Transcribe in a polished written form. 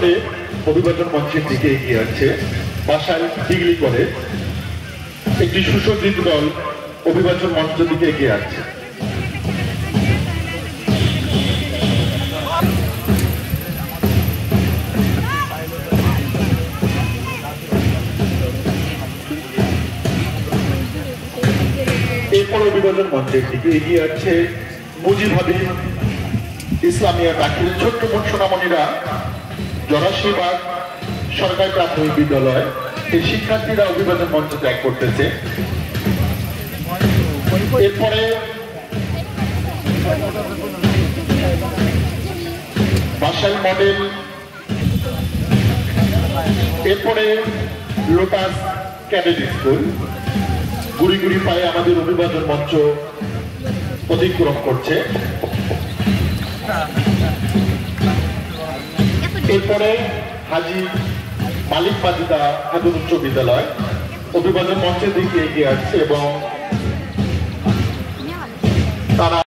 পরে অভিবাদন মঞ্চের দিকে এগিয়ে আসছে বাসাইল ডিগ্রি কলেজ। একটি সুসজ্জিত দল অভিবাদন মঞ্চের দিকে এগিয়ে আসছে। এরপর অভিবাদন মঞ্চের দিকে এগিয়ে আসছে মুজিব হাবিব ইসলামিয়া দাখিল ছোট্ট বোন সোনামণিরা জরাশিবাগ সরকারি প্রাথমিক বিদ্যালয় এই শিক্ষার্থীরা অভিবাদন মঞ্চ ত্যাগ করতেছে। এরপরে বাসাইল মডেল, এরপরে লোটাস ক্যাডেট স্কুল গুড়ি গুড়ি পায়ে আমাদের অভিবাদন মঞ্চ অতিক্রম করছে। এরপরে হাজী মালিক মাজিদা খাতুন উচ্চ বিদ্যালয় অভিবাদন মঞ্চের দিকে এগিয়ে আসছে এবং তারা